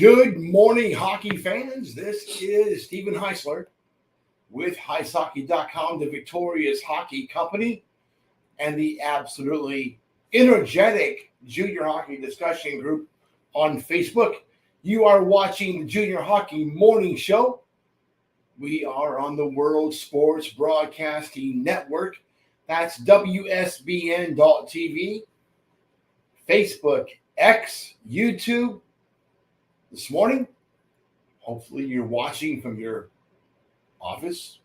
Good morning, hockey fans. This is Stephen Heisler with HeisHockey.com, the Victorious Hockey Company, and the absolutely energetic Junior Hockey Discussion Group on Facebook. You are watching the Junior Hockey Morning Show. We are on the World Sports Broadcasting Network. That's WSBN.TV, Facebook, X, YouTube. This morning, hopefully you're watching from your office,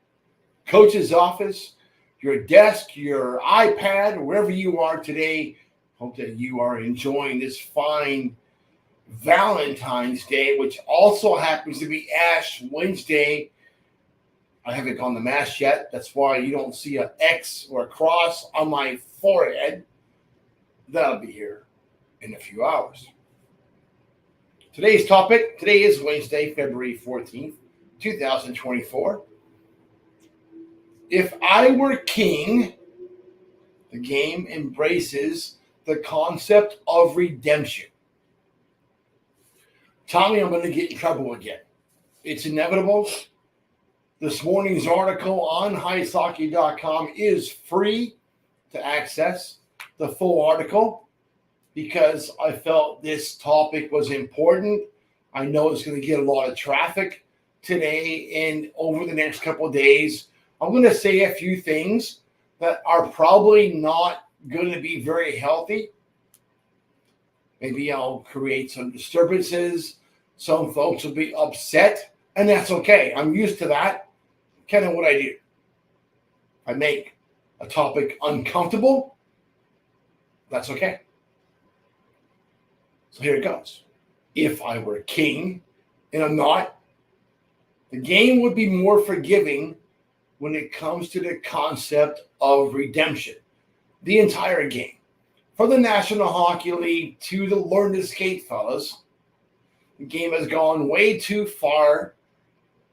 coach's office, your desk, your iPad, wherever you are today. Hope that you are enjoying this fine Valentine's Day, which also happens to be Ash Wednesday. I haven't gone to Mass yet. That's why you don't see an X or a cross on my forehead. That'll be here in a few hours. Today's topic, today is Wednesday, February 14th, 2024. If I were king, the game embraces the concept of redemption. Tommy, I'm going to get in trouble again. It's inevitable. This morning's article on HeisHockey.com is free to access, the full article, because I felt this topic was important. I know it's going to get a lot of traffic today and over the next couple of days. I'm going to say a few things that are probably not going to be very healthy. Maybe I'll create some disturbances. Some folks will be upset, and that's okay. I'm used to that. Kind of what I do. I make a topic uncomfortable. That's okay. So here it goes. If I were king, and I'm not, the game would be more forgiving when it comes to the concept of redemption. The entire game. From the National Hockey League to the Learn to Skate fellas, the game has gone way too far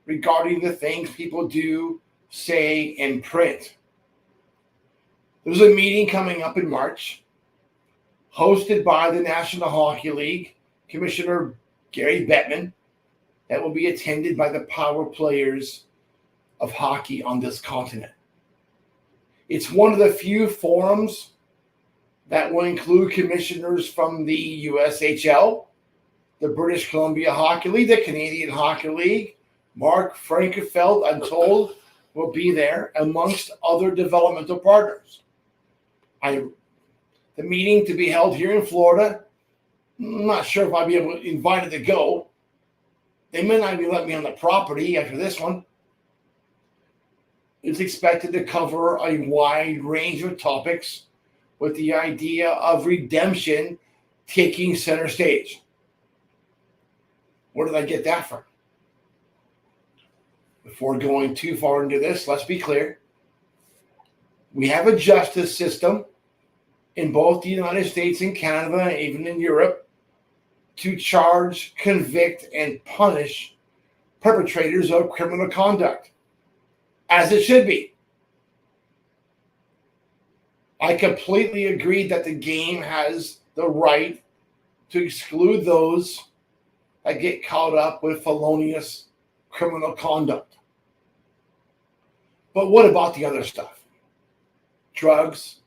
regarding the things people do, say, and print. There's a meeting coming up in March, hosted by the National Hockey League, Commissioner Gary Bettman, that will be attended by the power players of hockey on this continent. It's one of the few forums that will include commissioners from the USHL, the British Columbia Hockey League, the Canadian Hockey League. Mark Frankefeld, I'm told, will be there, amongst other developmental partners. The meeting to be held here in Florida, I'm not sure if I'll be able to invite it to go. They may not even let me on the property after this one. It's expected to cover a wide range of topics with the idea of redemption taking center stage. Where did I get that from? Before going too far into this, let's be clear. We have a justice system in both the United States and Canada, even in Europe, to charge, convict, and punish perpetrators of criminal conduct, as it should be. I completely agree that the game has the right to exclude those that get caught up with felonious criminal conduct. But what about the other stuff? Drugs,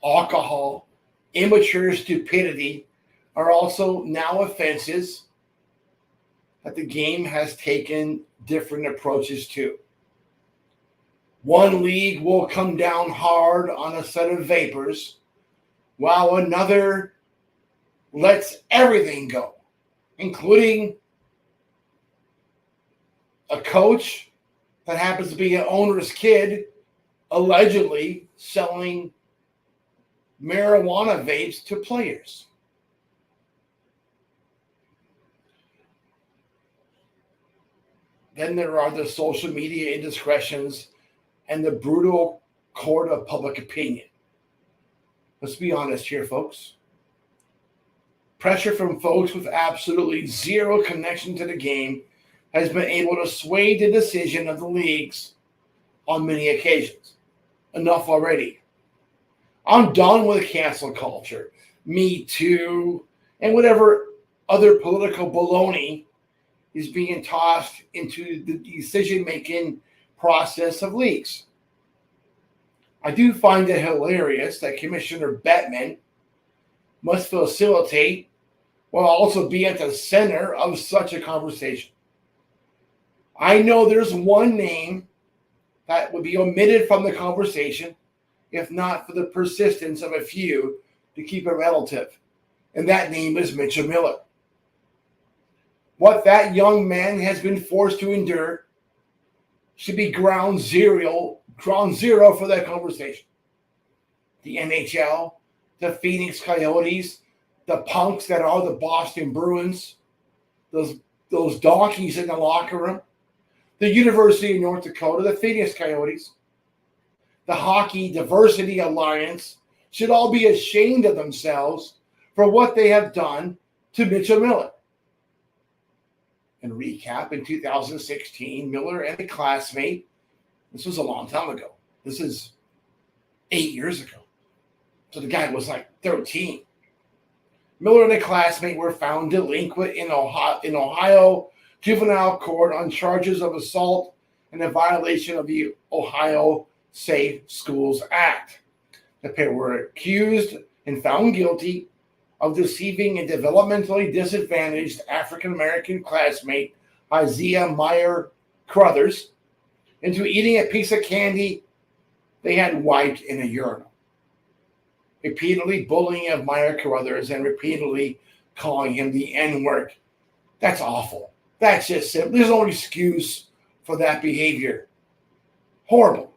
alcohol, immature stupidity are also now offenses that the game has taken different approaches to. One league will come down hard on a set of vapors, while another lets everything go, including a coach that happens to be an owner's kid allegedly selling marijuana vapes to players. Then there are the social media indiscretions and the brutal court of public opinion. Let's be honest here, folks. Pressure from folks with absolutely zero connection to the game has been able to sway the decision of the leagues on many occasions. Enough already. I'm done with cancel culture, Me Too, and whatever other political baloney is being tossed into the decision-making process of leagues. I do find it hilarious that Commissioner Bettman must facilitate while also be at the center of such a conversation. I know there's one name that would be omitted from the conversation, if not for the persistence of a few to keep it relative, and that name is Mitchell Miller. What that young man has been forced to endure should be ground zero for that conversation. The NHL, the Phoenix Coyotes, the punks that are the Boston Bruins, those donkeys in the locker room, the University of North Dakota, the Phoenix Coyotes, the Hockey Diversity Alliance should all be ashamed of themselves for what they have done to Mitchell Miller. And recap, in 2016, Miller and a classmate, this was a long time ago. This is 8 years ago. So the guy was like 13. Miller and a classmate were found delinquent in Ohio juvenile court on charges of assault and a violation of the Ohio Safe Schools Act. The pair were accused and found guilty of deceiving a developmentally disadvantaged African-American classmate, Isaiah Meyer Crothers, into eating a piece of candy they had wiped in a urinal. Repeatedly bullying of Meyer Crothers and repeatedly calling him the N-word. That's awful. That's just simple. There's no excuse for that behavior. Horrible.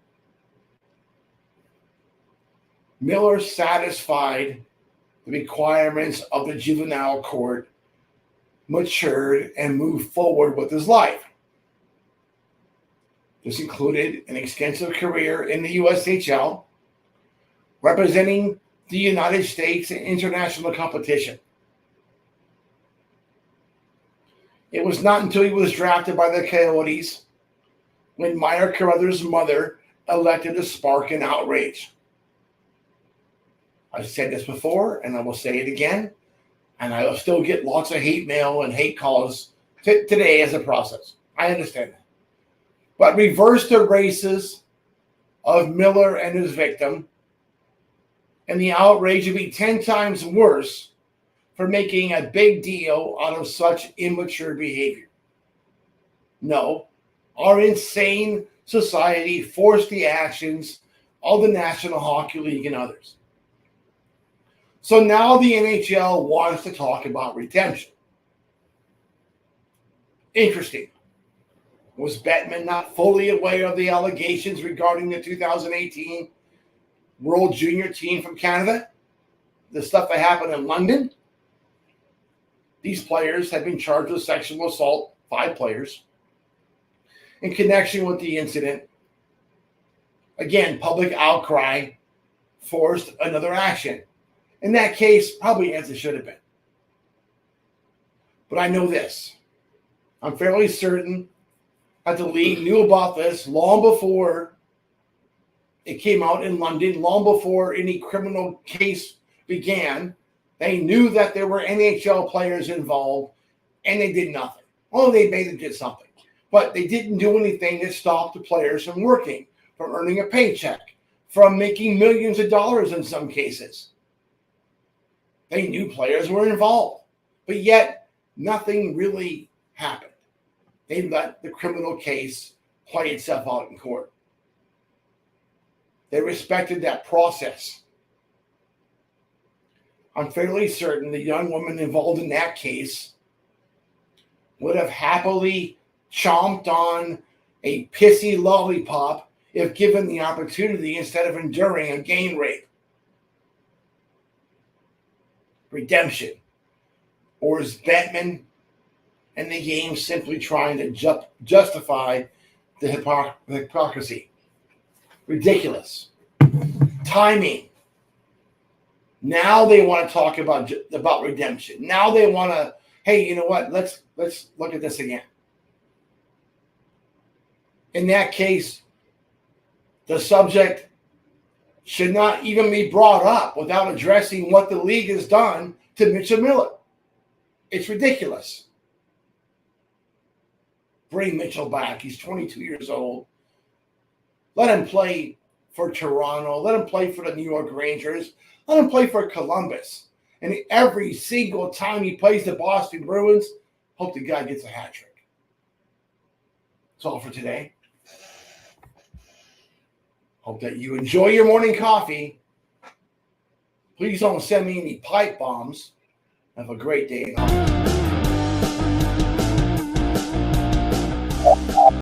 Miller satisfied the requirements of the juvenile court, matured, and moved forward with his life. This included an extensive career in the USHL, representing the United States in international competition. It was not until he was drafted by the Coyotes when Meyer Crothers' mother elected to spark an outrage. I've said this before, and I will say it again, and I will still get lots of hate mail and hate calls today as a process. I understand that. But reverse the races of Miller and his victim, and the outrage would be 10 times worse for making a big deal out of such immature behavior. No, our insane society forced the actions of the National Hockey League and others. So now the NHL wants to talk about redemption. Interesting. Was Bettman not fully aware of the allegations regarding the 2018 World Junior team from Canada? The stuff that happened in London? These players have been charged with sexual assault, 5 players, in connection with the incident. Again, public outcry forced another action. In that case, probably as it should have been. But I know this. I'm fairly certain that the league knew about this long before it came out in London, long before any criminal case began. They knew that there were NHL players involved, and they did nothing. Well, they maybe did something, but they didn't do anything that stopped the players from working, from earning a paycheck, from making millions of dollars in some cases. They knew players were involved, but yet nothing really happened. They let the criminal case play itself out in court. They respected that process. I'm fairly certain the young woman involved in that case would have happily chomped on a pissy lollipop if given the opportunity instead of enduring a gang rape. Redemption. Or is Bettman and the game simply trying to justify the hypocrisy? Ridiculous. Timing. Now they want to talk about redemption. Now they want to, hey, you know what? Let's look at this again. In that case, the subject should not even be brought up without addressing what the league has done to Mitchell Miller. It's ridiculous. Bring Mitchell back. He's 22 years old. Let him play for Toronto. Let him play for the New York Rangers. Let him play for Columbus. And every single time he plays the Boston Bruins, hope the guy gets a hat trick. That's all for today. Hope that you enjoy your morning coffee. Please don't send me any pipe bombs. Have a great day.